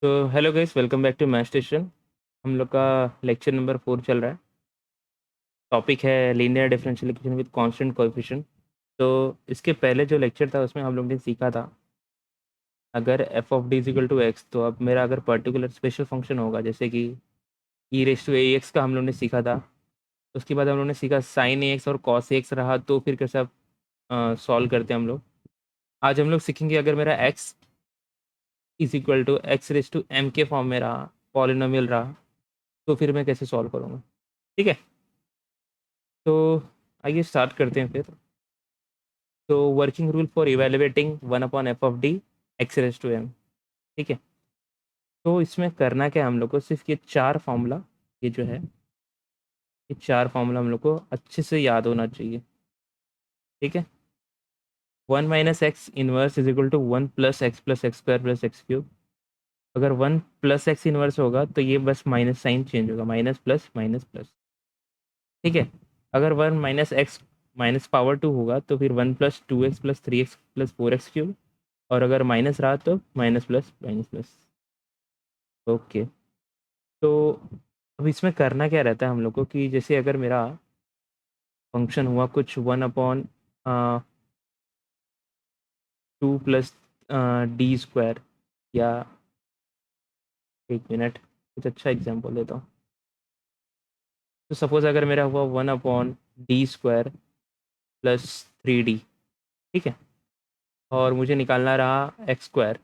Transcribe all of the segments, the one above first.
तो hello guys, welcome back to math station. हम लोग का लेक्चर नंबर 4 चल रहा है। टॉपिक है linear differential equation with constant coefficient. तो इसके पहले जो लेक्चर था उसमें हम लोग ने सीखा था, अगर f of D is equal to x, तो अब मेरा अगर पर्टिकुलर स्पेशल फंक्शन होगा, जैसे कि ई रेस टू ए एक्स का हम लोग ने सीखा था। उसके बाद हम लोग ने सीखा साइन ए एक्स और कॉस ए एक्स रहा तो फिर कैसे सॉल्व करते हैं हम लोग। आज हम लोग सीखेंगे, अगर मेरा x is equal to x raise to m के फॉर्म में रहा, पॉलिनोमियल रहा, तो फिर मैं कैसे सॉल्व करूँगा। ठीक है, तो आइए स्टार्ट करते हैं फिर। तो working rule for evaluating one upon f of D x raise to m. ठीक है, तो इसमें करना क्या है, हम लोग को सिर्फ ये चार फार्मूला, ये जो है ये चार फार्मूला हम लोग को अच्छे से याद होना चाहिए। ठीक है, one minus x inverse is equal to one plus x square plus x cube. अगर वन प्लस एक्स इनवर्स होगा तो ये बस माइनस साइन चेंज होगा, माइनस प्लस माइनस प्लस। ठीक है, अगर one minus x minus power two होगा तो फिर one plus two x plus three x plus four x cube. और अगर माइनस रहा तो minus plus minus plus. Okay, तो अब इसमें करना क्या रहता है हम लोग को, कि जैसे अगर मेरा फंक्शन हुआ कुछ one upon two plus D square, या एक मिनट, कुछ अच्छा एग्जाम्पल देता हूँ। तो सपोज अगर मेरा हुआ one upon D square plus three D. ठीक है, और मुझे निकालना रहा एक्स स्क्वायर।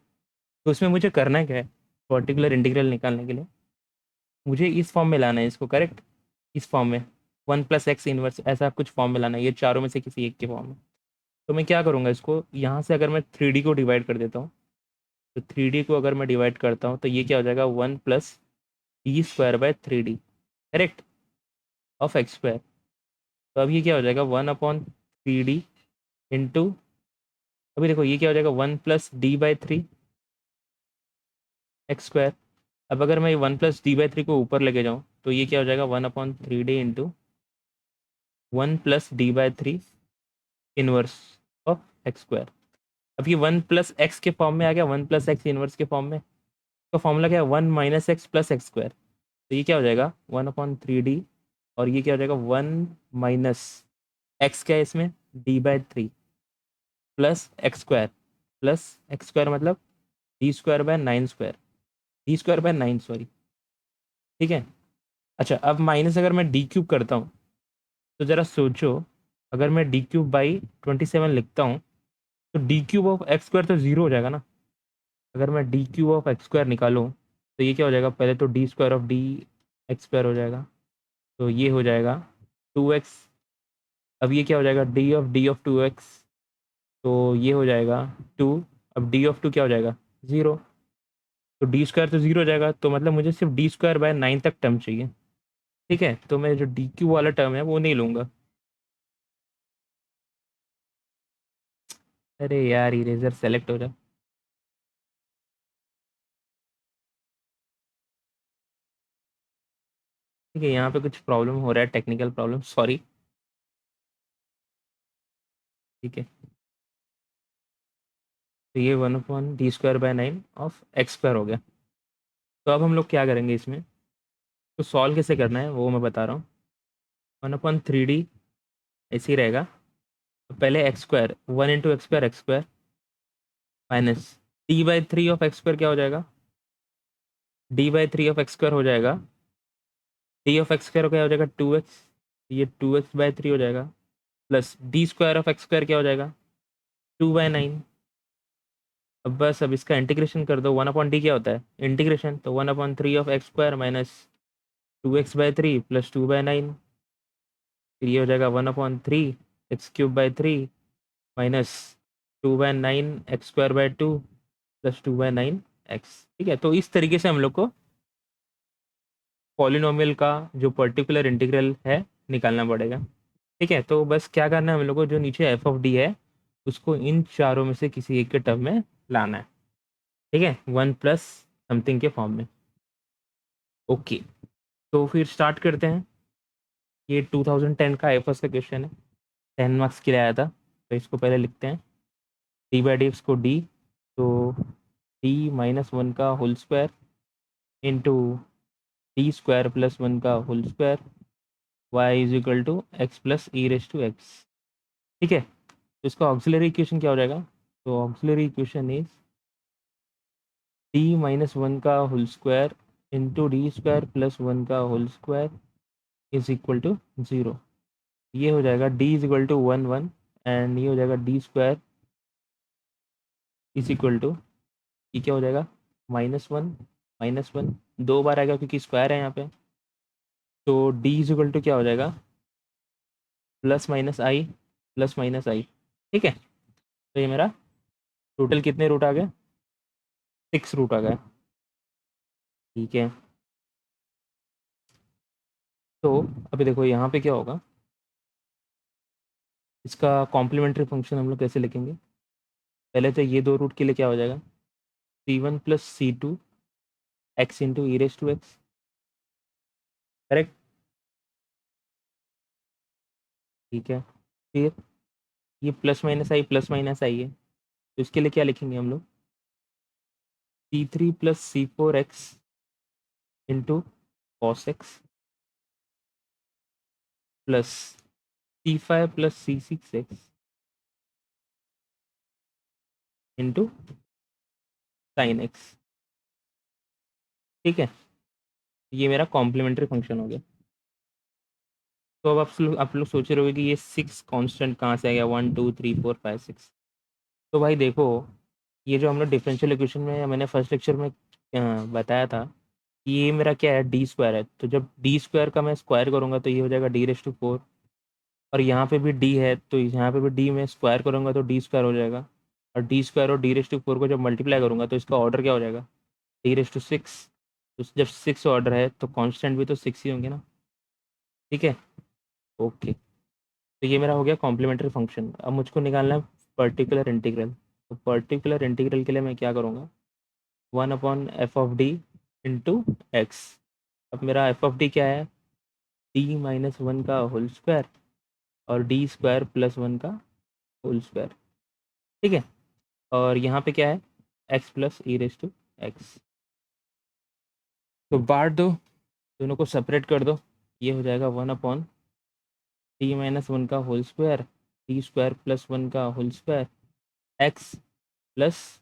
तो उसमें मुझे करना क्या है, पर्टिकुलर इंटीग्रल निकालने के लिए मुझे इस फॉर्म में लाना है इसको, करेक्ट। इस फॉर्म में वन प्लस एक्स इनवर्स ऐसा कुछ फॉर्म में लाना है, ये चारों में से किसी एक के फॉर्म में। तो मैं क्या करूँगा, इसको यहाँ से अगर मैं थ्री डी को डिवाइड कर देता हूँ, तो थ्री डी को अगर मैं डिवाइड करता हूँ तो ये क्या हो जाएगा, one plus D square by three D, correct, of x square. तो अब ये क्या हो जाएगा, one upon three D into, अभी देखो ये क्या हो जाएगा, one plus D by three x square. अब अगर मैं one plus D by three को ऊपर लेके जाऊँ तो ये क्या हो जाएगा, one upon three D into one plus D by three inverse of x square. अब ये वन प्लस एक्स के फॉर्म में आ गया, वन प्लस एक्स इनवर्स के फॉर्म में। तो फॉर्मूला क्या है, one minus x plus x square. तो ये क्या हो जाएगा, वन अपॉन थ्री डी, और ये क्या हो जाएगा, वन माइनस एक्स क्या है इसमें, d by three plus x square, plus x square मतलब d square by nine square, D square by nine, sorry. ठीक है, अच्छा अब माइनस अगर मैं डी क्यूब करता हूँ, तो ज़रा सोचो, अगर मैं D cube by twenty seven लिखता हूँ तो D cube of x square तो जीरो हो जाएगा ना। अगर मैं D cube of x square निकालूँ तो ये क्या हो जाएगा, पहले तो D square of D x square हो जाएगा, तो ये हो जाएगा टू एक्स। अब ये क्या हो जाएगा, डी ऑफ टू एक्स, तो ये हो जाएगा टू। अब डी ऑफ टू क्या हो जाएगा, ज़ीरो। तो डी स्क्वायर तो ज़ीरो हो जाएगा, तो मतलब मुझे सिर्फ डी स्क्वायर बाय नाइन तक टर्म चाहिए। ठीक है, तो मैं जो डी क्यू वाला टर्म है वो नहीं लूँगा। अरे यार, इरेजर सेलेक्ट हो जा। ठीक है, यहाँ पे कुछ प्रॉब्लम हो रहा है, टेक्निकल प्रॉब्लम, सॉरी। ठीक है, तो ये one upon D square by nine of x square हो गया। तो अब हम लोग क्या करेंगे इसमें, तो सॉल्व कैसे करना है वो मैं बता रहा हूँ। वन अपॉन थ्री डी ऐसे ही रहेगा। तो पहले x square, one into x square minus D by three of x square क्या हो जाएगा, D by three of x square हो जाएगा, डी ऑफ एक्स स्क्वायर क्या हो जाएगा, टू एक्स, ये टू एक्स बाई थ्री हो जाएगा, plus D square of x square क्या हो जाएगा, टू बाई नाइन। अब बस अब इसका इंटीग्रेशन कर दो, वन अपॉन डी क्या होता है, इंटीग्रेशन, तो one upon three of x square minus two x by three plus two by nine. फिर ये हो जाएगा one upon three x cube by three minus two by nine x square by two plus two by nine x. ठीक है, तो इस तरीके से हम लोग को पॉलिनोमियल का जो पर्टिकुलर इंटीग्रल है निकालना पड़ेगा। ठीक है, तो बस क्या करना है हम लोग को, जो नीचे एफ ऑफ डी है उसको इन चारों में से किसी एक के टर्म में लाना है। ठीक है, वन प्लस समथिंग के फॉर्म में। ओके, तो फिर स्टार्ट करते हैं। ये 2010 का एफर्स का क्वेश्चन है, 10 मार्क्स के लिए आया था। तो इसको पहले लिखते हैं, डी बाई डी एक्स को डी, तो डी माइनस वन का whole square into D square plus 1 का whole square y is equal to x plus e raise to x. ठीक है, तो इसका ऑक्सिलरी इक्वेशन क्या हो जाएगा? तो auxiliary equation is D minus 1 का whole square into D square plus 1 का whole square is equal to 0। ये हो जाएगा D is equal to 1 1 and ये हो जाएगा D square is equal to, ये क्या हो जाएगा, -1 दो बार आएगा क्योंकि स्क्वायर है यहाँ पे। तो डी इज इक्वल टू क्या हो जाएगा, +-i। ठीक है, तो ये मेरा टोटल कितने रूट आ गए, 6 रूट आ गए। ठीक है, तो अभी देखो यहाँ पे क्या होगा, इसका कॉम्प्लीमेंट्री फंक्शन हम लोग कैसे लिखेंगे? पहले तो ये दो रूट के लिए क्या हो जाएगा, c1 plus c2 x into e raise to x, correct. ठीक है, फिर ये प्लस माइनस आई है, तो इसके लिए क्या लिखेंगे हम लोग, c3 plus c4 x into cos x plus c5 plus c6 x into sine x. ठीक है, ये मेरा कॉम्प्लीमेंट्री फंक्शन हो गया। तो अब आप लोग सोच रहे होगे कि ये 6 कांस्टेंट कहाँ से आ गया, 1 2 3 4 5 6। तो भाई देखो, ये जो हम लोग डिफरेंशियल इक्वेशन में मैंने फर्स्ट लेक्चर में बताया था कि ये मेरा क्या है, डी स्क्वायर है। तो जब डी स्क्वायर का मैं स्क्वायर करूँगा तो ये हो जाएगा d⁴, और यहाँ पे भी डी है तो यहाँ पे भी डी में स्क्वायर करूँगा तो डी स्क्वायर हो जाएगा, और डी स्क्वायर और d⁴ को जब मल्टीप्लाई करूँगा तो इसका ऑर्डर क्या हो जाएगा, d⁶। तो जब 6 ऑर्डर है तो कांस्टेंट भी तो 6 ही होंगे ना। ठीक है, ओके। तो ये मेरा हो गया कॉम्प्लीमेंट्री फंक्शन। अब मुझको निकालना है पर्टिकुलर इंटीग्रल। तो पर्टिकुलर इंटीग्रल के लिए मैं क्या करूँगा, 1/f(d) इंटू एक्स। अब मेरा f(d) क्या है, d-1 का होल स्क्वायर और डी स्क्वायर प्लस 1 का होल स्क्वायर। ठीक है, और यहाँ पे क्या है, x plus e raise to x. तो बांट दो, दोनों को सेपरेट कर दो, ये हो जाएगा 1/d-1 का whole square, D square plus 1 का whole square x plus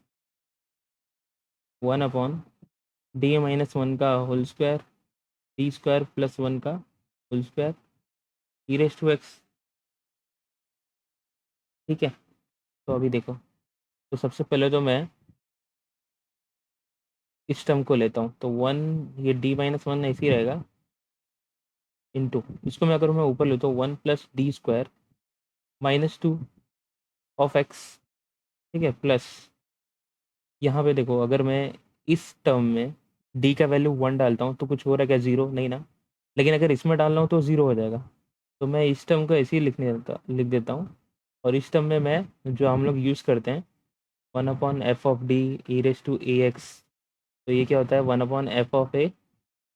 1/d-1 का whole square, D square plus 1 का whole square e raise to x. ठीक है, तो अभी देखो, तो सबसे पहले तो मैं इस टर्म को लेता हूँ, तो 1, ये d-1 ऐसे ही रहेगा इंटू, इसको मैं अगर मैं ऊपर लेता हूँ 1 + d² -2 ऑफ एक्स। ठीक है, प्लस यहाँ पे देखो, अगर मैं इस टर्म में d का वैल्यू 1 डालता हूँ तो कुछ हो रहा है क्या, 0 नहीं ना, लेकिन अगर इसमें डाल रहा हूँ तो 0 हो जाएगा। तो मैं इस टर्म को ऐसे ही लिख देता हूँ, और इस टर्म में मैं जो हम लोग यूज़ करते हैं 1/f(d) e raise to a x. तो ये क्या होता है, 1/f(a)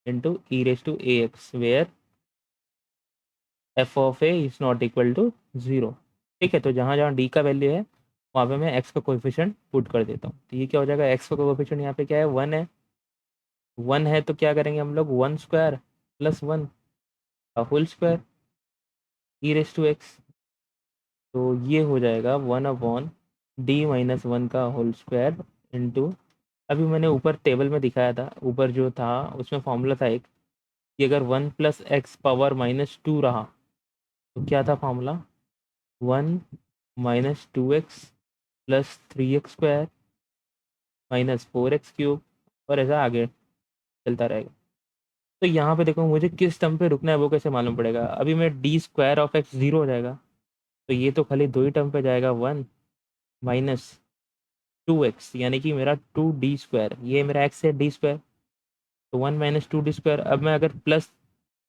into e raise to a x, where f(a) is not equal to 0। ठीक है, तो जहाँ जहाँ d का वैल्यू है वहाँ पे मैं x का कोएफिशिएंट पुट कर देता हूँ। तो ये क्या हो जाएगा, x का कोएफिशिएंट यहाँ पे क्या है, 1 है। 1 है तो क्या करेंगे हम लोग, 1 स्क्वायर प्लस 1 का whole square e raise to x. तो ये हो जाएगा 1/d-1 का होल स्क्वायर इंटू, अभी मैंने ऊपर टेबल में दिखाया था, ऊपर जो था उसमें फॉर्मूला था एक, कि अगर 1 + x पावर -2 रहा तो क्या था formula, 1 - 2x plus 3x² -4x³ और ऐसा आगे चलता रहेगा। तो यहाँ पे देखो, मुझे किस टर्म पे रुकना है वो कैसे मालूम पड़ेगा, अभी मैं d² ऑफ x 0 हो जाएगा, तो ये तो खाली दो ही टर्म पे जाएगा, 1 - 2x, यानी कि मेरा 2d², ये मेरा x है d², तो 1 - 2d²। अब मैं अगर प्लस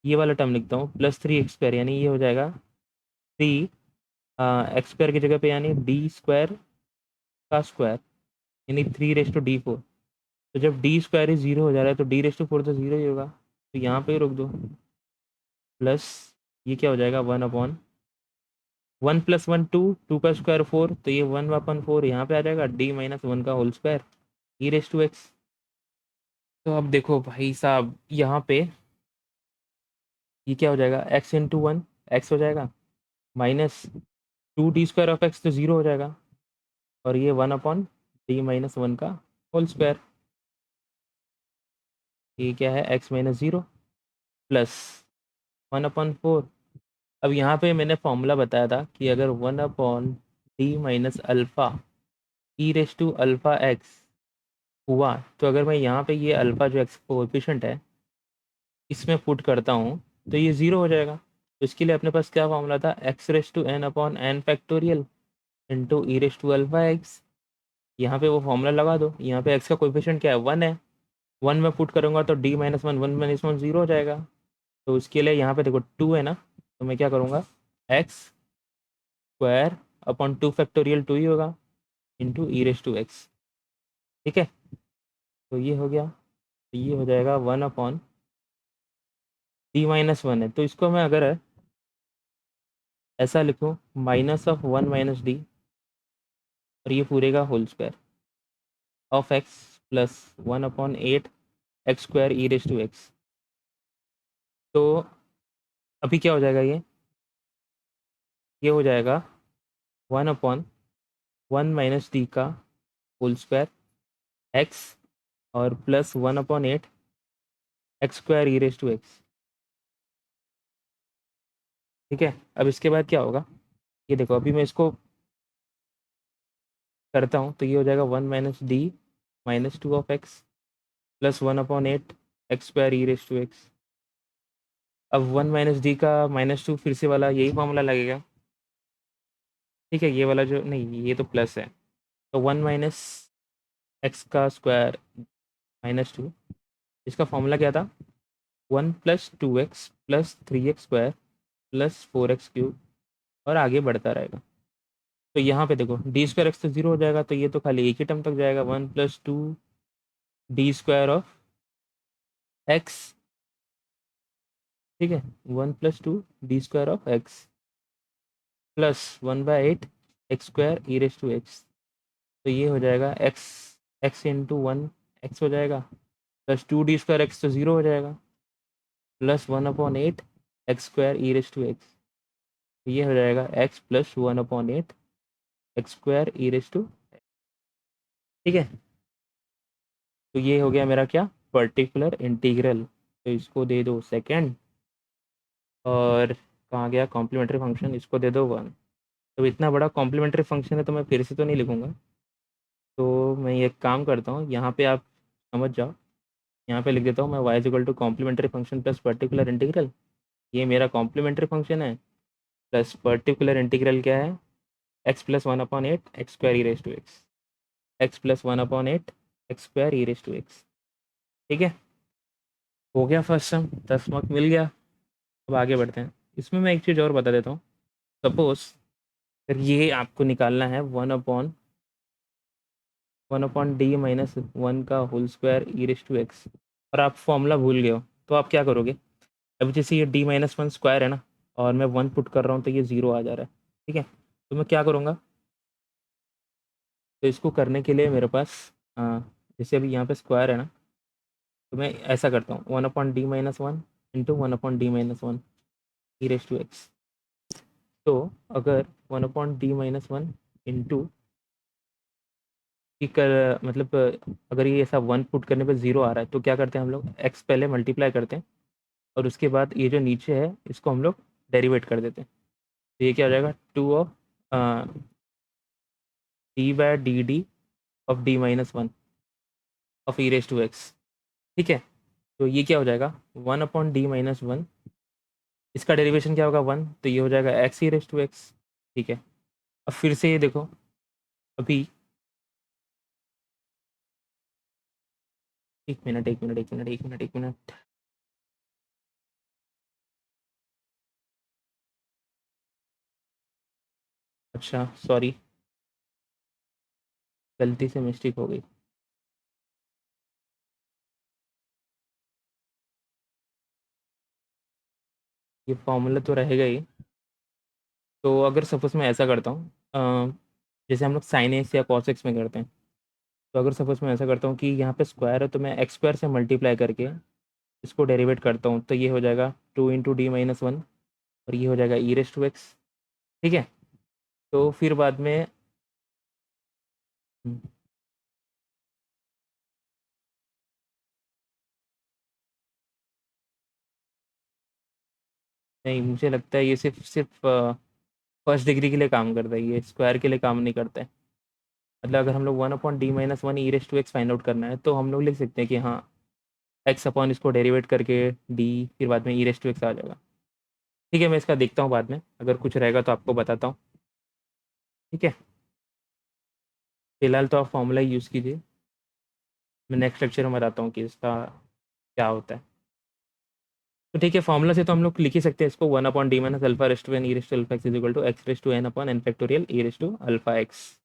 ये वाला टर्म लिखता हूँ +3x², यानी ये हो जाएगा 3 x² की जगह पे, यानी d² का स्क्वायर, यानी 3 रेस टू d4। तो जब d² 0 हो जा रहा है तो d4 तो 0 ही होगा, तो यहाँ पे ही रोक दो। प्लस ये क्या हो जाएगा, 1 + 1 2, 2 का स्क्वायर 4, तो ये 1/4 यहाँ पे आ जाएगा, d-1 का whole square e raise to x. तो अब देखो भाई साहब, यहाँ पे ये क्या हो जाएगा, एक्स इंटू वन एक्स हो जाएगा, माइनस 2d² ऑफ एक्स तो ज़ीरो हो जाएगा, और ये 1/d-1 का होल स्क्वायर, ये क्या है, एक्स माइनस ज़ीरो प्लस 1/4। अब यहाँ पे मैंने फॉर्मूला बताया था कि अगर 1/d-अल्फ़ा e⁻⁴x हुआ, तो अगर मैं यहाँ पे ये अल्फ़ा जो एक्स कोएफिशिएंट है इसमें पुट करता हूँ तो ये ज़ीरो हो जाएगा। तो इसके लिए अपने पास क्या फॉर्मूला था, x⁻n/n इंटू e⁻⁴x। यहाँ पे वो फॉर्मूला लगा दो, यहाँ पे x का कोएफिशिएंट क्या है, 1 है, 1 में पुट करूँगा तो d-1 ज़ीरो हो जाएगा। तो उसके लिए यहाँ पे देखो 2 है ना, तो मैं क्या करूँगा, x² 2 ही होगा इंटू e⁻x। ठीक है, तो ये हो गया, तो ये हो जाएगा 1/d-1 है, तो इसको मैं अगर ऐसा लिखूँ, -1 - d और ये पूरे का whole square of x plus 1/8 x² e⁻x। तो अभी क्या हो जाएगा, ये हो जाएगा 1/1 - d का होल स्क्वायर x और प्लस 1/8 x² e⁻x। ठीक है, अब इसके बाद क्या होगा, ये देखो अभी मैं इसको करता हूँ तो ये हो जाएगा 1 - d-2 of x plus 1/8 x² e⁻x। अब 1 - d का -2 फिर से वाला यही फॉर्मूला लगेगा। ठीक है, ये वाला जो नहीं, ये तो प्लस है, तो 1 - x² -2, इसका फॉर्मूला क्या था, 1 + 2x + 3x² + 4x³ और आगे बढ़ता रहेगा। तो यहाँ पे देखो d²x तो ज़ीरो हो जाएगा, तो ये तो खाली एक ही टर्म तक जाएगा, 1 + 2d² ऑफ x। ठीक है, 1 + 2d² of x plus 1/8 x² e⁻x। तो ये हो जाएगा x इंटू 1 x हो जाएगा, प्लस 2d² x तो ज़ीरो हो जाएगा, प्लस 1/8 x² e⁻x। ये हो जाएगा x प्लस 1/8 x² e⁻। ठीक है, तो ये हो गया मेरा क्या, पर्टिकुलर इंटीग्रल। तो इसको दे दो सेकंड, और कहाँ गया कॉम्प्लीमेंट्री फंक्शन, इसको दे दो 1। तो इतना बड़ा कॉम्प्लीमेंट्री फंक्शन है तो मैं फिर से तो नहीं लिखूँगा, तो मैं ये काम करता हूँ, यहाँ पे आप समझ जाओ, यहाँ पे लिख देता हूँ मैं y complementary function plus particular integral. ये मेरा कॉम्प्लीमेंट्री फंक्शन है, प्लस पर्टिकुलर इंटीग्रल क्या है, x plus 1/8 x² e⁻x, x plus 1/8 x² e⁻x। ठीक है, हो गया फर्स्ट सम, 10 मार्क मिल गया। अब आगे बढ़ते हैं, इसमें मैं एक चीज़ और बता देता हूँ। सपोज अगर ये आपको निकालना है 1/d-1 का होल स्क्वायर e⁻x, और आप फॉर्मूला भूल गए हो, तो आप क्या करोगे, अभी जैसे ये d-1 स्क्वायर है ना, और मैं 1 पुट कर रहा हूँ तो ये 0 आ जा रहा है। ठीक है, तो मैं क्या करूँगा, तो इसको करने के लिए मेरे पास जैसे अभी यहाँ पे स्क्वायर है ना, तो मैं ऐसा करता हूँ 1/d-1 इंटू 1/d-1 e⁻x। तो अगर 1/d-1 इंटू कर मतलब अगर ये ऐसा 1 पुट करने पे 0 आ रहा है, तो क्या करते हैं हम लोग, x पहले मल्टीप्लाई करते हैं और उसके बाद ये जो नीचे है इसको हम लोग डेरिवेट कर देते हैं। तो ये क्या हो जाएगा, 2 of d/dd of d-1 of e⁻x। ठीक है, तो ये क्या हो जाएगा, 1/d-1, इसका डेरिवेशन क्या होगा 1, तो ये हो जाएगा x e⁻x। ठीक है, अब फिर से ये देखो, अभी एक मिनट एक मिनट एक मिनट एक मिनट एक मिनट, अच्छा सॉरी, गलती से मिस्टेक हो गई। ये फॉर्मूला तो रहेगा ही। तो अगर सपोज़ मैं ऐसा करता हूँ, जैसे हम लोग साइन एक्स या कॉस एक्स में करते हैं, तो अगर सपोज मैं ऐसा करता हूँ कि यहाँ पे स्क्वायर है तो मैं एक्स स्क्वायर से मल्टीप्लाई करके इसको डेरिवेट करता हूँ, तो ये हो जाएगा 2 × D - 1 और ये हो जाएगा e⁻x। ठीक है, तो फिर बाद में हम्म, नहीं, मुझे लगता है ये सिर्फ सिर्फ फर्स्ट डिग्री के लिए काम करता है, ये स्क्वायर के लिए काम नहीं करता है। मतलब अगर हम लोग 1/D - 1 e⁻x फाइंड आउट करना है तो हम लोग लिख सकते हैं कि हाँ, एक्स अपॉन इसको डेरिवेट करके डी, फिर बाद में e⁻x आ जाएगा। ठीक है, मैं इसका देखता हूँ बाद में, अगर कुछ रहेगा तो आपको बताता हूँ। ठीक है, फिलहाल तो आप फॉर्मूला यूज़ कीजिए, मैं नेक्स्ट लेक्चर में बताता हूँ कि इसका क्या होता है। तो ठीक है, फॉर्मूला से तो हम लोग लिख ही सकते हैं इसको, 1/D - α(x)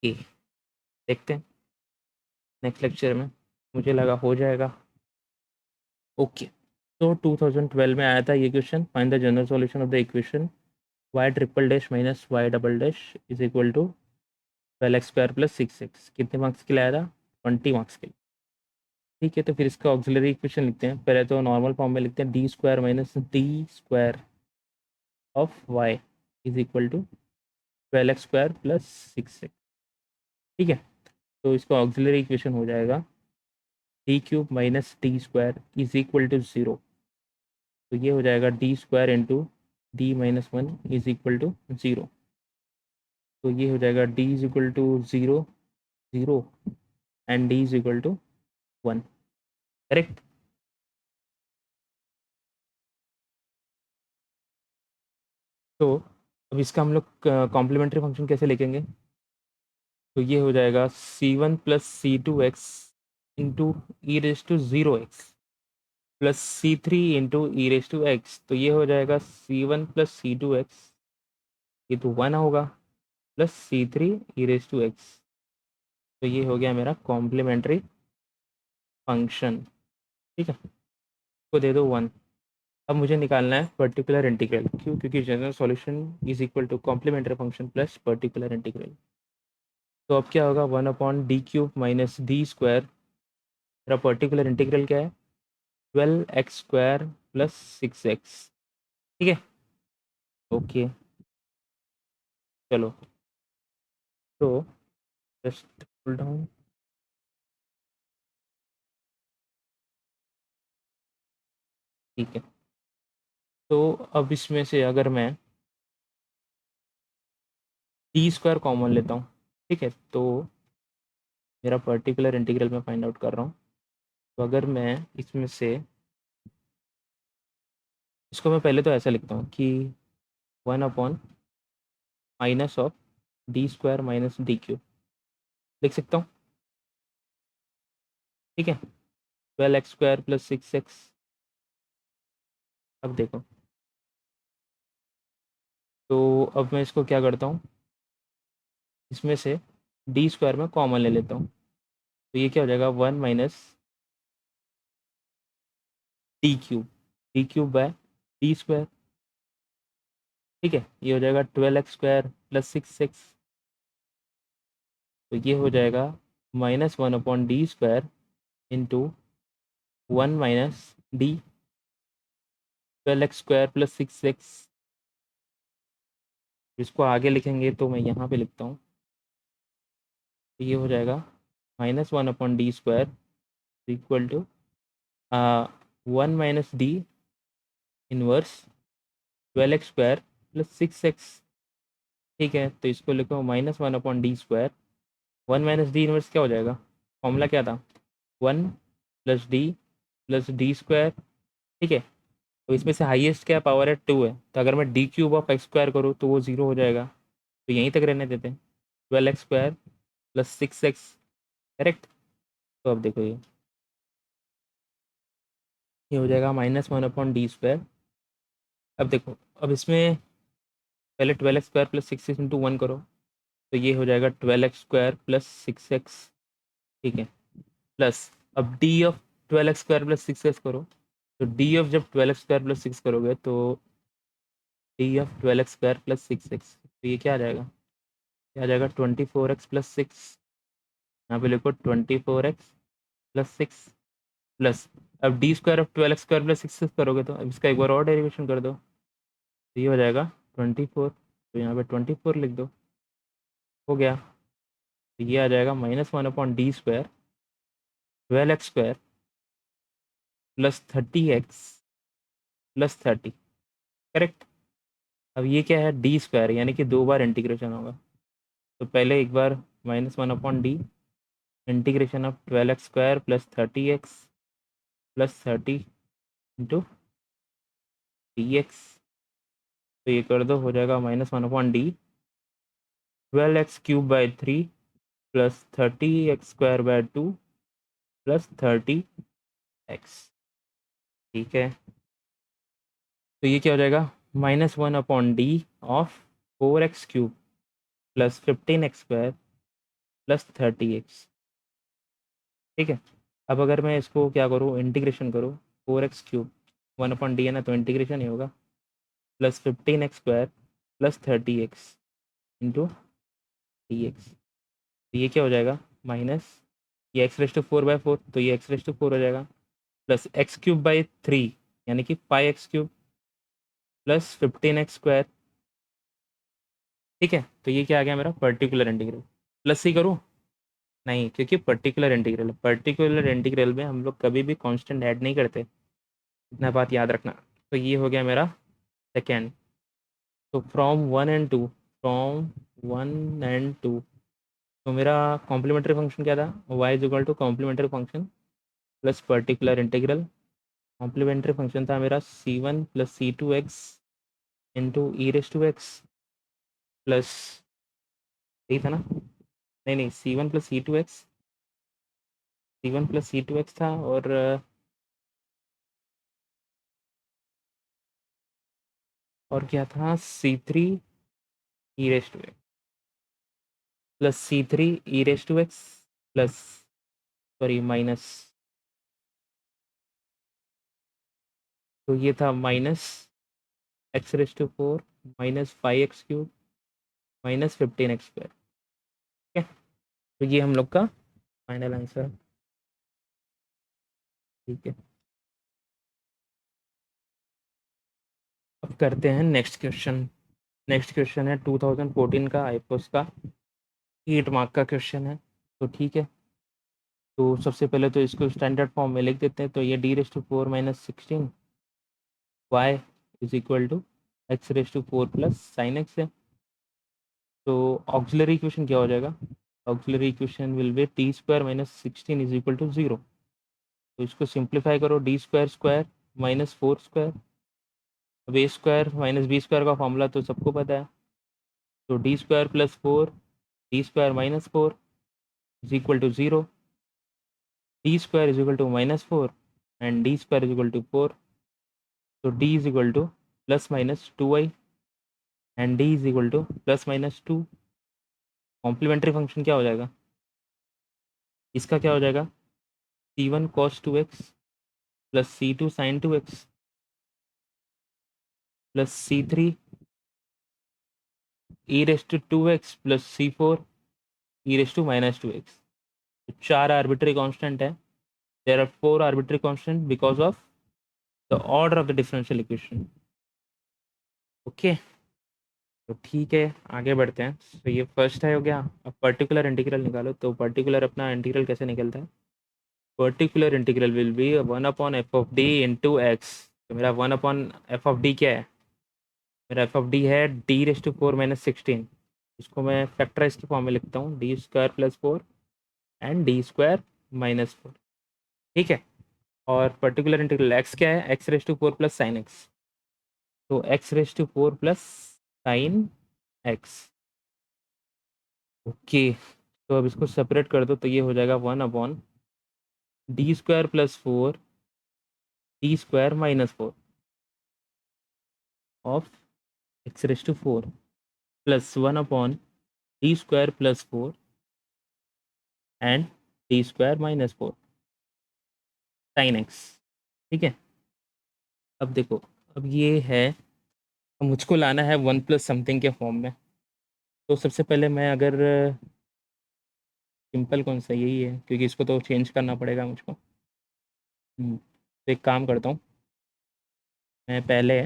देखते हैं नेक्स्ट लेक्चर में, मुझे लगा हो जाएगा। ओके, तो 2012 में आया था ये question, find the general solution of the equation y∭−y∭ कितने मार्क्स के लिए आया था? 20 मार्क्स के लिए। ठीक है, तो फिर इसका ऑक्सिलरी इक्वेशन लिखते हैं। पहले तो नॉर्मल फॉर्म में लिखते हैं D² - D² of y is equal to 12x² + 6x। ठीक है, तो इसका ऑक्सिलरी इक्वेशन हो जाएगा D³ - D² is equal to 0। तो ये हो जाएगा D² × D - 1 is equal to 0। तो ये हो जाएगा D is equal to 0, 0 and D is equal to 1। Correct. तो अब इसका हम लोग कॉम्प्लीमेंट्री फंक्शन कैसे लिखेंगे? तो ये हो जाएगा C1 + C2x into e⁻0x plus C3 into e⁻x। तो ये हो जाएगा C1 + C2x, ये तो 1 होगा, प्लस C3 e⁻x। तो ये हो गया मेरा कॉम्प्लीमेंट्री फंक्शन। ठीक है, को दे दो 1। अब मुझे निकालना है पर्टिकुलर इंटीग्रल, क्यों? क्योंकि general solution is equal to complementary function plus particular integral. तो अब क्या होगा, 1/D³ - D²। मेरा पर्टिकुलर इंटीग्रल क्या है? 12x² + 6x। ठीक है, ओके, चलो, तो जस्ट पुल डाउन। ठीक है, तो अब इसमें से अगर मैं D² कॉमन लेता हूँ, ठीक है, तो मेरा पर्टिकुलर इंटीग्रल में फाइंड आउट कर रहा हूँ। तो अगर मैं इसमें से इसको मैं पहले तो ऐसा लिखता हूँ कि 1/-(D² - D³ लिख सकता हूँ। ठीक है, 12x² + 6x। अब देखो, तो अब मैं इसको क्या करता हूँ, इसमें से D² में कॉमन ले लेता हूँ। तो ये क्या हो जाएगा, 1 - D³ ठीक है, ये हो जाएगा 12x² + 6x। तो ये हो जाएगा -1/D² into 1 - D 12x² + 6x। इसको आगे लिखेंगे तो मैं यहाँ पे लिखता हूँ, तो ये हो जाएगा -1/D² equal to 1 - D inverse 12x² + 6x। ठीक है, तो इसको लिखो -1/D²। 1 - D इनवर्स क्या हो जाएगा, फॉर्मूला क्या था, 1 + D + D²। ठीक है, तो इसमें से हाईएस्ट क्या पावर है, 2 है, तो अगर मैं D³ करूँ तो वो 0 हो जाएगा, तो यहीं तक रहने देते हैं, 12x² + 6x। करेक्ट। तो अब देखो, ये हो जाएगा -1/D²। अब देखो, अब इसमें पहले 12x² + 6x इंटू 1 करो, तो ये हो जाएगा 12x² + 6x। ठीक है, प्लस अब D ऑफ 12x² + 6x करो, तो डी ऑफ जब 12x² + 6 करोगे तो D ऑफ 12x² + 6x, तो ये क्या आ जाएगा, क्या आ जाएगा 24x + 6। यहाँ पे लिखो 24x प्लस 6 प्लस, अब D square of 12x² plus 6 करोगे तो अब इसका एक बार और डेरिवेशन कर दो, तो ये हो जाएगा 24, तो यहाँ पे 24 लिख दो, हो गया। तो ये आ जाएगा -1/d² 12x² plus 30x plus 30, correct. अब ये क्या है, d² यानी कि 2 बार इंटीग्रेशन होगा, तो पहले एक बार -1/d integration of 12x² plus 30x plus 30 into dx, तो ये कर दो, हो जाएगा -1/d 12x³ / 3 plus 30x² / 2 plus 30x, ठीक है। तो ये क्या हो जाएगा, -1/d of 4x³ plus 15x² plus 30x, ठीक है। अब अगर मैं इसको क्या करूँ, इंटीग्रेशन करूँ, 4x³ 1/d है ना, तो इंटीग्रेशन ही होगा, plus 15x² plus 30x into dx, तो ये क्या हो जाएगा, माइनस ये x⁴/4, तो ये x⁴ हो जाएगा, प्लस x³ / 3 यानी कि 5x³ प्लस 15x², ठीक है। तो ये क्या आ गया मेरा पर्टिकुलर इंटीग्रल, प्लस ही करूँ, नहीं, क्योंकि पर्टिकुलर इंटीग्रल में हम लोग कभी भी कांस्टेंट ऐड नहीं करते, इतना बात याद रखना। तो ये हो गया मेरा सेकेंड। तो फ्रॉम 1 and 2, तो मेरा कॉम्प्लीमेंट्री फंक्शन क्या था, y is equal to complementary function plus particular integral. Complementary function था मेरा c1 plus c2x into e⁻x plus, यही था ना, नहीं नहीं, c1 प्लस c2x था, और क्या था, c3 e⁻x plus c3 e⁻x plus, sorry minus, तो ये था -x⁴ -5x³ -15x², ठीक है। तो ये हम लोग का फाइनल आंसर है, ठीक है। अब करते हैं नेक्स्ट क्वेश्चन। नेक्स्ट क्वेश्चन है 2014 का आईपोस का 8 मार्क का क्वेश्चन है, तो ठीक है। तो सबसे पहले तो इसको स्टैंडर्ड फॉर्म में लिख देते हैं, तो ये d⁴ - 16 y is equal to x⁴ plus sine x है। तो ऑक्सिलरी इक्वेशन क्या हो जाएगा, auxiliary equation will be t² - 16 is equal to 0। तो इसको सिंप्लीफाई करो, d² माइनस 4², अब a² - b² का फॉर्मूला तो सबको पता है, तो d² + 4 d² - 4 is equal to 0, d² is equal to -4 and d² is equal to 4, तो d is equal to ±2y and d is equal to ±2। Complementary function क्या हो जाएगा, इसका क्या हो जाएगा, c1 cos 2x plus c2 sin 2x plus c3 e⁻² plus c4 e⁻²x। तो 4 arbitrary constant है, there are 4 arbitrary constant because of the order of the differential equation, okay. तो ठीक है, आगे बढ़ते हैं। तो ये फर्स्ट है, हो गया। अब पर्टिकुलर इंटीग्रल निकालो, तो पर्टिकुलर अपना इंटीग्रल कैसे निकलता है, particular integral will be 1/f(d) into x. तो मेरा 1/f(d) क्या है, मेरा f(d) है d⁴ - 16, इसको मैं फैक्टराइज के फॉर्म में लिखता हूँ, d² + 4 एंड d² - 4, ठीक है। और पर्टिकुलर इंटीग्रल x क्या है, x⁴ प्लस साइन x, तो x⁴ plus sine x, okay. तो अब इसको सेपरेट कर दो, तो ये हो जाएगा 1/d² + 4 d² - 4 of x⁴ plus 1/d² + 4 and d² - 4 sine x, ठीक है। अब देखो, अब ये है, अब मुझको लाना है 1 प्लस समथिंग के फॉर्म में। तो सबसे पहले मैं अगर सिंपल कौन सा, यही है, क्योंकि इसको तो चेंज करना पड़ेगा मुझको। तो एक काम करता हूँ, मैं पहले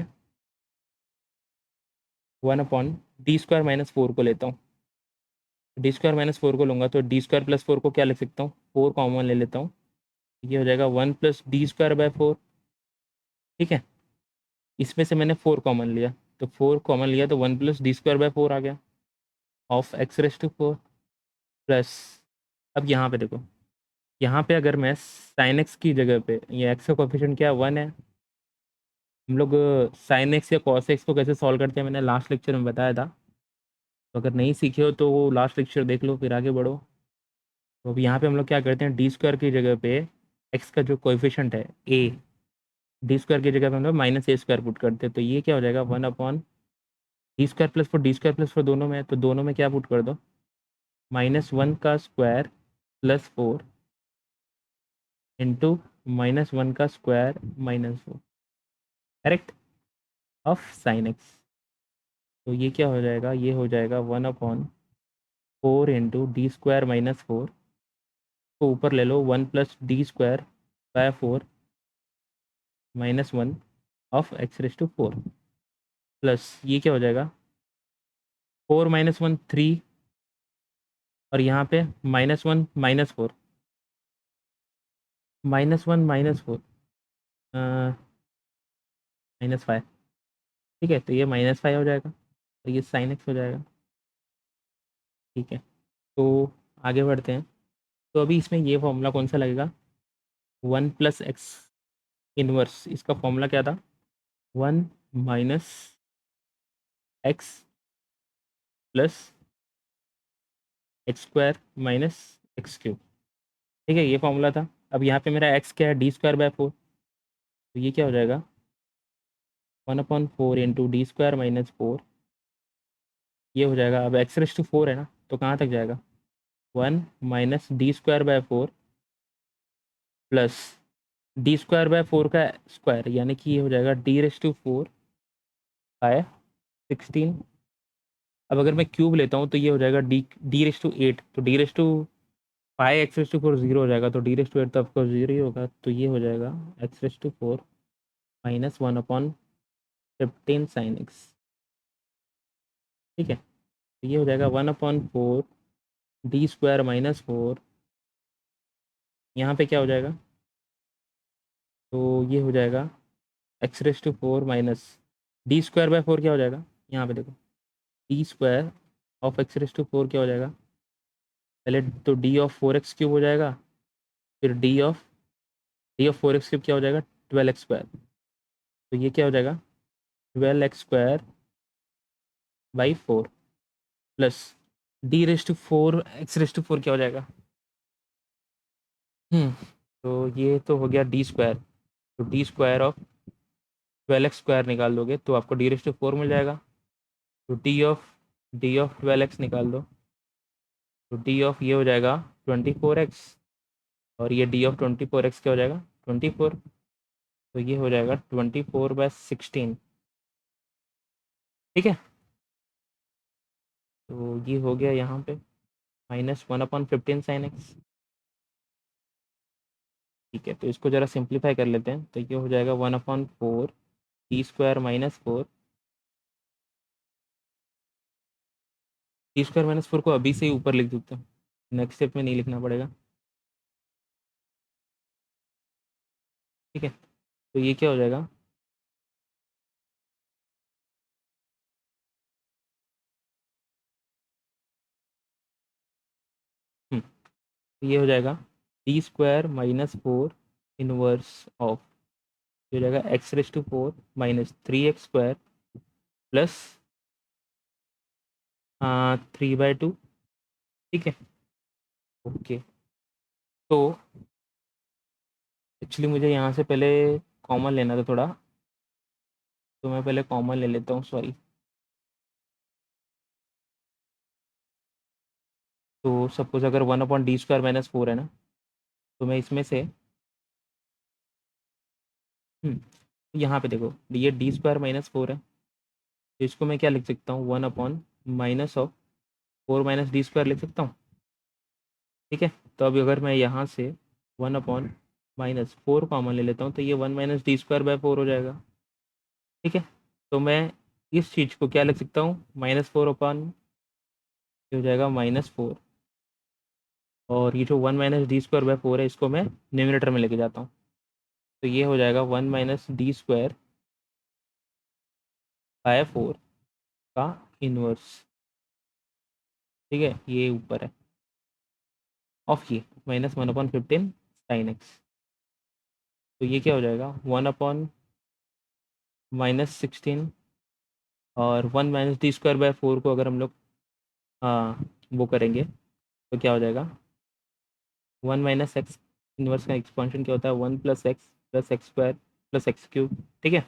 1/d² - 4 को लेता हूँ। d² - 4 को लूँगा तो d² + 4 को क्या लिख सकता हूँ, 4 कॉमन ले लेता हूँ। ये हो जाएगा 1 + d²/4। ठीक है, इसमें से मैंने 4 कॉमन लिया, तो 4 कॉमन लिया तो 1 + d²/4 आ गया ऑफ x⁴ प्लस। अब यहाँ पे देखो, यहाँ पे अगर मैं साइन एक्स की जगह पे, ये एक्स का कोफिशिएंट क्या 1 है। हम लोग साइन एक्स या कॉस एक्स को कैसे सॉल्व करते हैं मैंने लास्ट लेक्चर में बताया था, तो अगर नहीं सीखे हो तो वो लास्ट लेक्चर देख लो फिर आगे बढ़ो। तो अब यहाँ पे हम लोग क्या करते हैं, d² की जगह पे एक्स का जो कोएफिशिएंट है a, d² की जगह पे हम लोग -a² पुट करते हैं, तो ये क्या हो जाएगा 1/d² + 4, d²+4 दोनों में है, तो दोनों में क्या पुट कर दो, -1² + 4 into -1² - 4, correct, of sine x. तो ये क्या हो जाएगा, ये हो जाएगा 1/4 इंटू d² - 4 को ऊपर ले लो, 1 + d²/4 -1 ऑफ x⁴ प्लस ये क्या हो जाएगा 4 - 1 3, और यहाँ पे -1 -4 -1 -4 -5। ठीक है, तो ये -5 हो जाएगा, तो ये साइन एक्स हो जाएगा। ठीक है, तो आगे बढ़ते हैं। तो अभी इसमें ये फॉर्मूला कौन सा लगेगा, 1 + x इसका फॉर्मूला क्या था, 1 - x + x² - x³। ठीक है, ये फॉर्मूला था। अब यहाँ पे मेरा x क्या है, d²/4, तो ये क्या हो जाएगा 1/4 इंटू d² - 4, ये हो जाएगा। अब x⁴ है ना, तो कहाँ तक जाएगा, 1 - d²/4 प्लस d²/4 का स्क्वायर, यानी कि ये हो जाएगा d⁴/16। अब अगर मैं क्यूब लेता हूँ तो ये हो जाएगा d⁸ तो d⁵ जीरो हो जाएगा, तो d⁸ तो आपको जीरो ही होगा, तो ये हो जाएगा x⁴ -1/15 sin x। ठीक है, तो ये हो जाएगा 1/4 d² - 4, यहाँ पे क्या हो जाएगा, तो ये हो जाएगा x⁴ माइनस d²/4 क्या हो जाएगा, यहाँ पे देखो d² ऑफ x⁴ क्या हो जाएगा, पहले तो d⁴x³ हो जाएगा, फिर d⁴x³ क्या हो जाएगा 12x², तो ये क्या हो जाएगा 12x²/4 प्लस x⁴ क्या हो जाएगा, तो ये तो हो गया d², तो d² ऑफ 12x² निकाल दोगे तो आपको d⁴ मिल जाएगा, तो डी ऑफ 12x निकाल दो, तो डी ऑफ ये हो जाएगा 24x, और ये d⁴ क्या हो जाएगा 24, तो ये हो जाएगा 24/16। ठीक है, तो ये हो गया यहाँ पे -1/15 sin x। ठीक है, तो इसको ज़रा सिंप्लीफाई कर लेते हैं, तो ये हो जाएगा 1/4 d² - 4, d² - 4 को अभी से ही ऊपर लिख देते हैं, नेक्स्ट स्टेप में नहीं लिखना पड़ेगा। ठीक है, तो ये क्या हो जाएगा, तो ये हो जाएगा d² - 4 इनवर्स ऑफ, ये हो जाएगा x⁴ -3x² प्लस 3/2। ठीक है, ओके, तो एक्चुअली मुझे यहाँ से पहले कॉमन लेना था थोड़ा, तो मैं पहले कॉमन ले लेता हूँ, सॉरी। तो सपोज अगर 1/d² - 4 है ना, तो मैं इसमें से यहाँ पे देखो ये d² - 4 है, तो इसको मैं क्या लिख सकता हूँ, 1/- (-4 - d² लिख सकता हूँ। ठीक है। तो अभी अगर मैं यहाँ से 1/-4 कॉमन ले लेता हूँ तो ये 1 - d²/4 हो जाएगा। ठीक है। तो मैं इस चीज़ को क्या लिख सकता हूँ, -4 ये हो जाएगा -4, और ये जो 1 - d²/4 है इसको मैं न्यूमरेटर में लेके जाता हूँ, तो ये हो जाएगा 1 - d²/4 का इन्वर्स। ठीक है, ये ऊपर है ऑफ ये -1/15 sin x। तो ये क्या हो जाएगा 1/-16, और 1 - d²/4 को अगर हम लोग वो करेंगे तो क्या हो जाएगा 1 - x। इन्वर्स का एक्सपांशन क्या होता है 1 + x + x² ठीक है।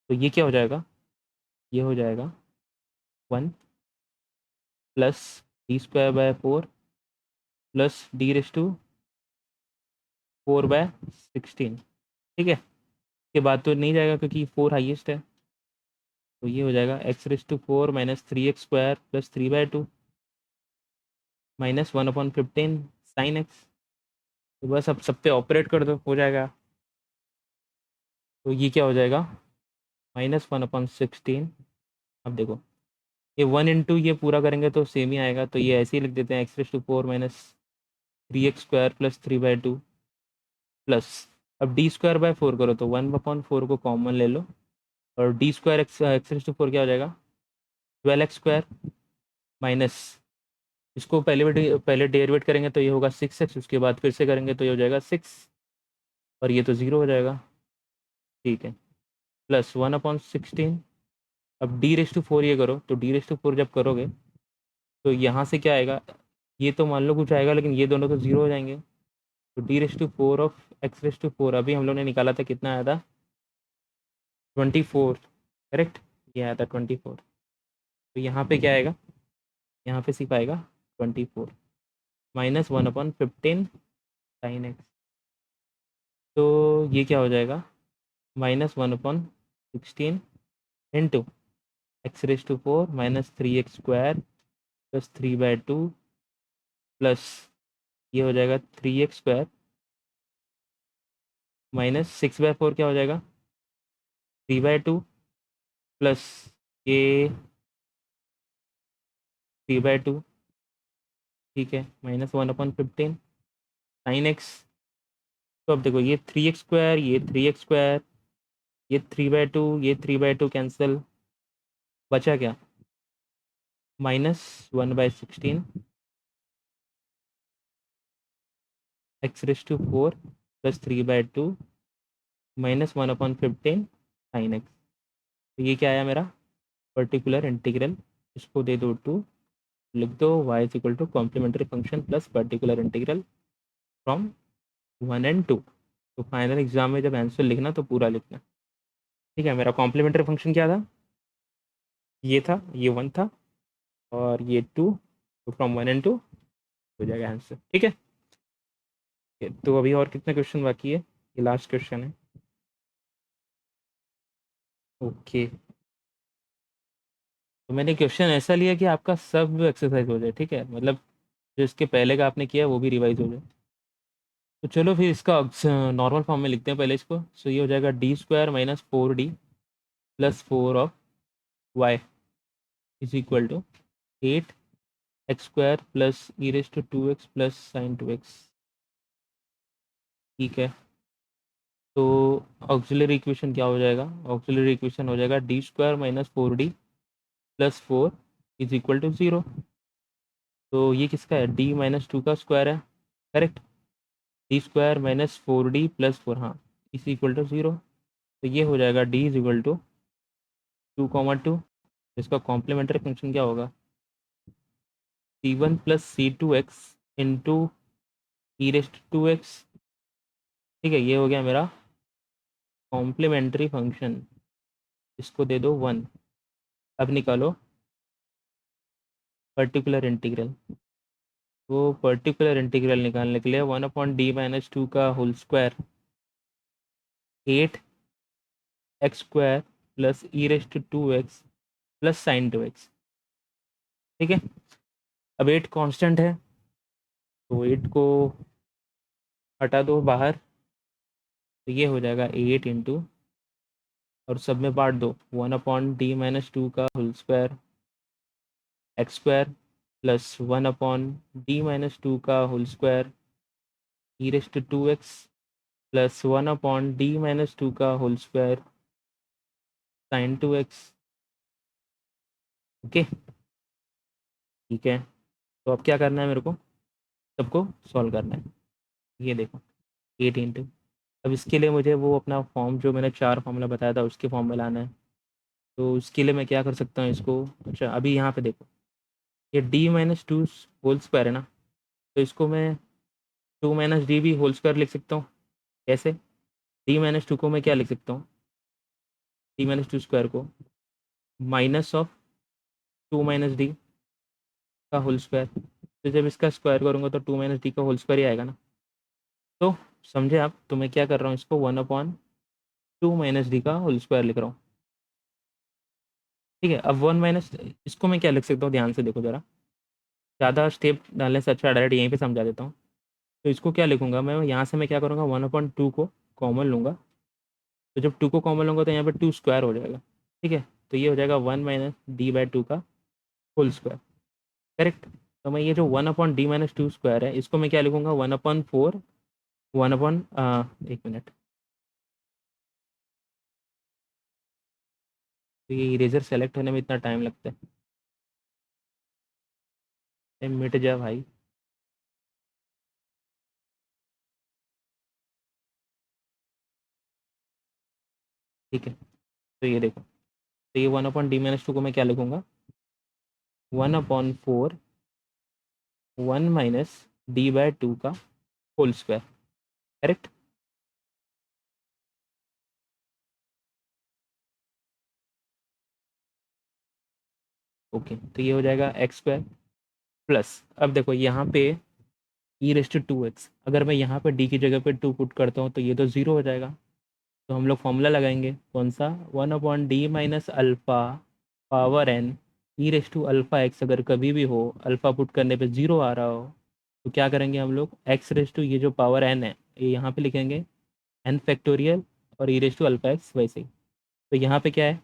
तो ये क्या हो जाएगा, ये हो जाएगा 1 + d²/4 + d⁻⁴/16। ठीक है, के बाद तो नहीं जाएगा क्योंकि 4 हाईएस्ट है। तो ये हो जाएगा x⁴ - 3x² + 3/2 -1/15 sin x। तो बस अब सब पे ऑपरेट कर दो, हो जाएगा। तो ये क्या हो जाएगा -1/16। अब देखो ये 1 इंटू ये पूरा करेंगे तो सेम ही आएगा, तो ये ऐसे ही लिख देते हैं x⁴ - 3x² + 3/2 प्लस, अब d²/4 करो तो 1/4 को कॉमन ले लो, और d²x⁴ क्या हो जाएगा 12x² माइनस, इसको पहले डेरिवेट करेंगे तो ये होगा 6x, उसके बाद फिर से करेंगे तो ये हो जाएगा 6, और ये तो 0 हो जाएगा। ठीक है, प्लस 1/16। अब d⁴ ये करो तो d⁴ जब करोगे तो यहाँ से क्या आएगा, ये तो मान लो कुछ आएगा लेकिन ये दोनों तो 0 हो जाएंगे। तो d⁴ ऑफ x⁴ अभी हम लोग ने निकाला था, कितना आया था 24, करेक्ट, ये आया था 24। तो यहाँ पे क्या आएगा, यहाँ पे सिर्फ आएगा 24 -1/15 sin x। तो ये क्या हो जाएगा -1/16 इंटू x⁴ - 3x² + 3/2 प्लस, ये हो जाएगा 3x² -6/4 क्या हो जाएगा 3/2 प्लस ये 3/2। ठीक है, -1/15 sin x। तो अब देखो ये 3x², ये 3x², ये 3/2, ये 3/2 कैंसिल, बचा क्या -1/16 x⁴ + 3/2 -1/15 sin x। तो ये क्या आया मेरा पर्टिकुलर इंटीग्रल, इसको दे दो 2, लिख दो y = complementary function plus particular integral from 1 and 2। तो फाइनल एग्जाम में जब आंसर लिखना तो पूरा लिखना। ठीक है, मेरा कॉम्प्लीमेंट्री फंक्शन क्या था, ये था, ये 1 था, और ये 2, तो फ्रॉम 1 and 2 हो जाएगा आंसर। ठीक है, तो अभी और कितने क्वेश्चन बाकी है, ये लास्ट क्वेश्चन है। ओके, तो मैंने क्वेश्चन ऐसा लिया कि आपका सब एक्सरसाइज हो जाए। ठीक है, मतलब जो इसके पहले का आपने किया वो भी रिवाइज हो जाए। तो चलो फिर इसका नॉर्मल फॉर्म में लिखते हैं पहले इसको। सो ये हो जाएगा d² - 4d + 4 of y = 8x² + e⁻² + sin2x। ठीक है, तो ऑक्सिलरी इक्वेशन क्या हो जाएगा, ऑक्सिलरी इक्वेशन हो जाएगा d² - 4d + 4 = 0। तो ये किसका है, d-2 का स्क्वायर है, करेक्ट, d² - 4d + 4, हाँ, = 0। तो ये हो जाएगा d = 2, 2। इसका कॉम्प्लीमेंट्री फंक्शन क्या होगा c1 + c2x इंटू e⁻²x। ठीक है, ये हो गया मेरा कॉम्प्लीमेंट्री फंक्शन, इसको दे दो 1। अब निकालो पर्टिकुलर इंटीग्रल। वो पर्टिकुलर इंटीग्रल निकालने के लिए 1/d-2 का whole square 8x² + e⁻² + sin2x। ठीक है, अब 8 कांस्टेंट है, तो 8 को हटा दो बाहर, तो ये हो जाएगा 8 इंटू, और सब में बांट दो, 1/d - 2 का whole square x square plus 1/d - 2 का whole square e⁻² plus 1/d - 2 का whole square sin 2x। Okay, ठीक है। तो अब क्या करना है मेरे को, सबको सॉल्व करना है। ये देखो 8 इंटू, अब इसके लिए मुझे वो अपना फॉर्म जो मैंने 4 फॉर्मूला बताया था उसके फॉर्म में लाना है। तो उसके लिए मैं क्या कर सकता हूँ इसको, अच्छा अभी यहाँ पे देखो, ये d - 2 होल स्क्वायर है ना, तो इसको मैं 2 - d भी होल स्क्वायर लिख सकता हूँ। कैसे, d - 2 को मैं क्या लिख सकता हूँ, d - 2 स्क्वायर को माइनस ऑफ 2 - d का होल स्क्वायर। तो जब इसका स्क्वायर करूँगा तो 2 - d का होल स्क्वायर ही आएगा ना। तो समझे आप, तो मैं क्या कर रहा हूँ, इसको 1/2 - d का होल स्क्वायर लिख रहा हूँ। ठीक है, अब 1 माइनस, इसको मैं क्या लिख सकता हूँ, ध्यान से देखो ज़रा, ज़्यादा स्टेप डालने से अच्छा डायरेक्ट यहीं पे समझा देता हूँ। तो इसको क्या लिखूंगा मैं, यहाँ से मैं क्या करूँगा, 1/2 को कॉमन लूँगा। तो जब 2 को कॉमन लूँगा तो यहाँ पे 2 स्क्वायर हो जाएगा। ठीक है, तो ये हो जाएगा 1 - d/2 का होल स्क्वायर। करेक्ट। तो मैं ये जो 1/d - 2 स्क्वायर है, इसको मैं क्या लिखूंगा, 1/4, 1 तो ये इरेजर सेलेक्ट होने में इतना टाइम लगता है, मिट जा भाई। ठीक है, तो ये देखो, तो ये 1/d - 2 को मैं क्या लिखूंगा, 1/4, 1 - d/2 का होल स्क्वायर। करेक्ट। ओके, तो ये हो जाएगा एक्स स्क्वायर प्लस, अब देखो यहाँ पे e⁻²x, अगर मैं यहाँ पे d की जगह पे 2 पुट करता हूँ तो ये तो 0 हो जाएगा। तो हम लोग फॉर्मूला लगाएंगे, कौन सा, 1/d - alpha power n e⁻α x, अगर कभी भी हो अल्फ़ा पुट करने पे 0 आ रहा हो, तो क्या करेंगे हम लोग, x⁻, ये जो पावर n है ये यहाँ पे लिखेंगे n फैक्टोरियल, और e⁻α x वैसे ही। तो यहाँ पे क्या है,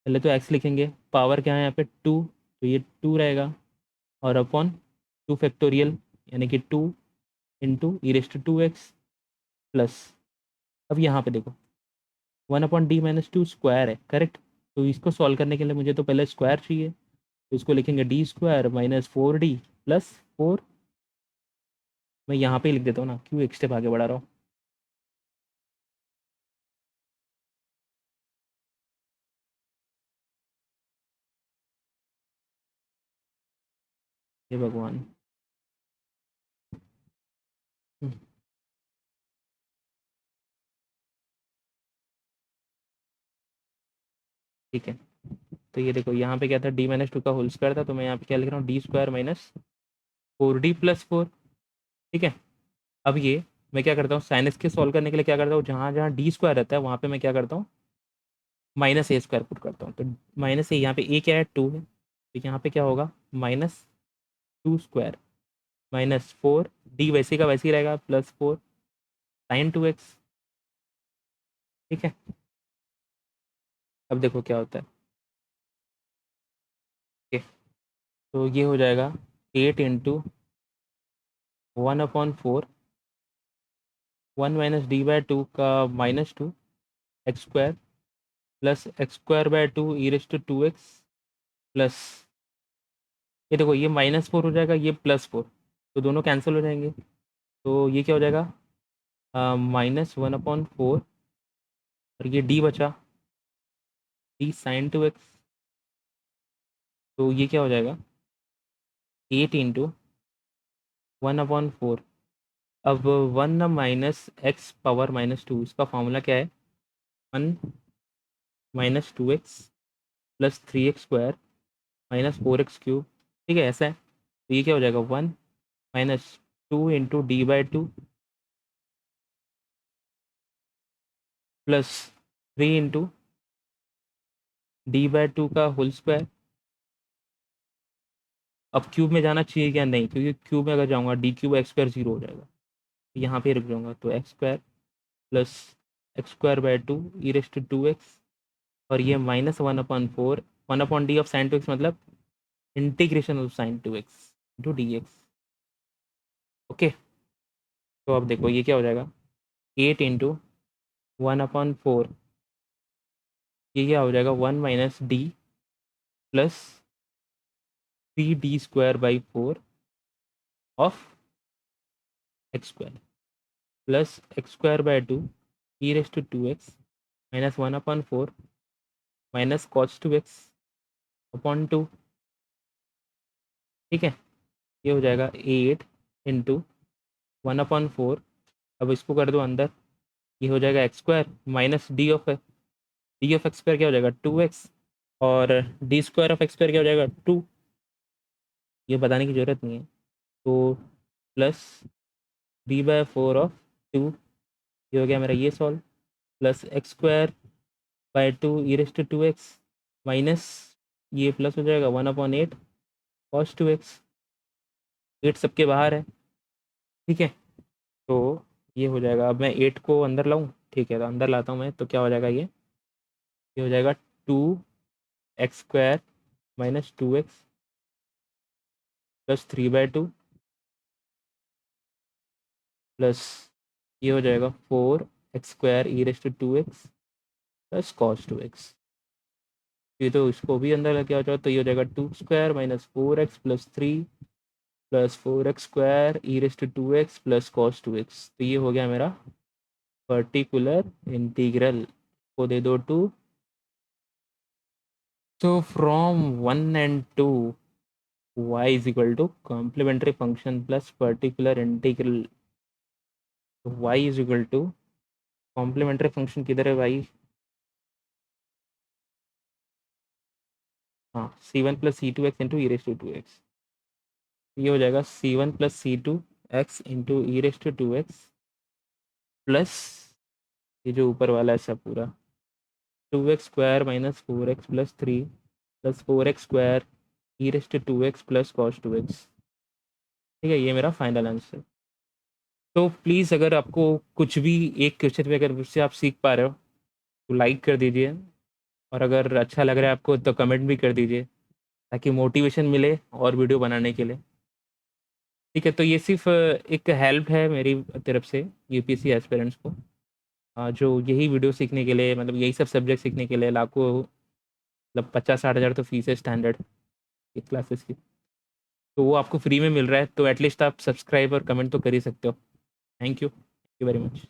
पहले तो x लिखेंगे, पावर क्या है यहाँ पे 2, तो ये 2 रहेगा, और अपॉन 2 फैक्टोरियल, यानी कि 2 इंटू e⁻²x प्लस, अब यहाँ पे देखो 1/d - 2 स्क्वायर है। करेक्ट। तो इसको सॉल्व करने के लिए मुझे तो पहले स्क्वायर चाहिए, तो इसको लिखेंगे d² - 4d प्लस 4। मैं यहाँ पे ही लिख देता हूँ ना, क्यों एक स्टेप आगे बढ़ा रहा हूँ। हे भगवान। हम्म, ठीक है, तो ये देखो यहाँ पे क्या था, d - 2 का होल स्क्वायर था, तो मैं यहाँ पे क्या लिख रहा हूँ, d² - 4d+4। ठीक है, अब ये मैं क्या करता हूँ, साइन एक्स के सॉल्व करने के लिए क्या करता हूँ, जहाँ जहाँ डी स्क्वायर रहता है वहाँ पे मैं क्या करता हूँ, -a² पुट करता हूँ। तो -a, यहाँ पे a क्या है, 2 है, तो यहाँ पे क्या होगा, -2 स्क्वायर -4, डी वैसे का वैसे ही रहेगा, +4 sin 2x। ठीक है, अब देखो क्या होता है। ठीक है, तो ये हो जाएगा 8 इंटू 1/4, 1 - d/2 का -2 x square plus x² 2 e⁻²x plus, ये देखो ये -4 हो जाएगा, ये +4, तो दोनों कैंसिल हो जाएंगे। तो ये क्या हो जाएगा, -1/4, और ये d बचा, d sin 2x। तो ये क्या हो जाएगा, 8 इंटू 1/4, अब 1 माइनस एक्स पावर -2, इसका फॉर्मूला क्या है, 1 - 2x प्लस 3x² -4x³। ठीक है, ऐसा है, तो ये क्या हो जाएगा, 1 - 2 into d/2 plus 3 into d/2 का होल स्क्वायर अब क्यूब में जाना चाहिए क्या? नहीं, क्योंकि क्यूब में अगर जाऊँगा डी क्यूब एक्स स्क्वायर 0 हो जाएगा, यहाँ पे रुक जाऊँगा। तो x square plus x square by 2 e raise to 2x, और ये -1/4 1/d ऑफ साइन 2x, मतलब integration of sine 2x into dx। Okay, तो अब देखो ये क्या हो जाएगा, 8 इंटू 1/4, ये क्या हो जाएगा 1 minus D plus 3d² by 4 of x square plus x square by 2 e raise to 2x minus 1/4 minus cos 2x upon 2। ठीक है, ये हो जाएगा 8 इंटू 1/4, अब इसको कर दो अंदर, ये हो जाएगा x square minus D of x square क्या हो जाएगा 2x, और D square of x square क्या हो जाएगा 2, ये बताने की ज़रूरत नहीं है। तो प्लस d/4 ऑफ 2, ये हो गया मेरा ये solve, plus x square by 2 e raise to 2x minus ये प्लस हो जाएगा 1/8 कॉस 2x, 8 सबके बाहर है। ठीक है, तो ये हो जाएगा, अब मैं 8 को अंदर लाऊं, ठीक है तो अंदर लाता हूँ मैं, तो क्या हो जाएगा ये हो जाएगा 2x² minus 2x plus 3/2 plus ये हो जाएगा 4x² e raise to 2x plus cos 2x, ये तो इसको भी अंदर लेके आ जाओ, तो ये हो जाएगा 2² minus 4x plus 3 plus 4x² e raise to 2x plus cos 2x, तो ये हो गया मेरा पर्टिकुलर इंटीग्रल, को दे दो 2। तो from 1 and 2 y is equal to complementary function plus particular integral, तो y is equal to complementary function किधर है भाई, हाँ c1 plus c2x into e raise to 2x, ये हो जाएगा c1 plus c2x into e raise to 2x plus ये जो ऊपर वाला है सब पूरा 2x² minus 4x plus 3 plus 4x² e raise to 2x plus cos 2x। ठीक है, ये मेरा फाइनल आंसर। तो प्लीज़ अगर आपको कुछ भी एक क्वेश्चन पे अगर उससे आप सीख पा रहे हो तो लाइक कर दीजिए, और अगर अच्छा लग रहा है आपको तो कमेंट भी कर दीजिए, ताकि मोटिवेशन मिले और वीडियो बनाने के लिए। ठीक है, तो ये सिर्फ एक हेल्प है मेरी तरफ से यूपीएससी एस्पिरेंट्स को, जो यही वीडियो सीखने के लिए, मतलब यही सब सब्जेक्ट सीखने के लिए लाखों, मतलब 50-60 हज़ार तो फीस है स्टैंडर्ड क्लासेस की, तो वो आपको फ्री में मिल रहा है, तो एटलीस्ट आप सब्सक्राइब और कमेंट तो कर ही सकते हो। Thank you very much.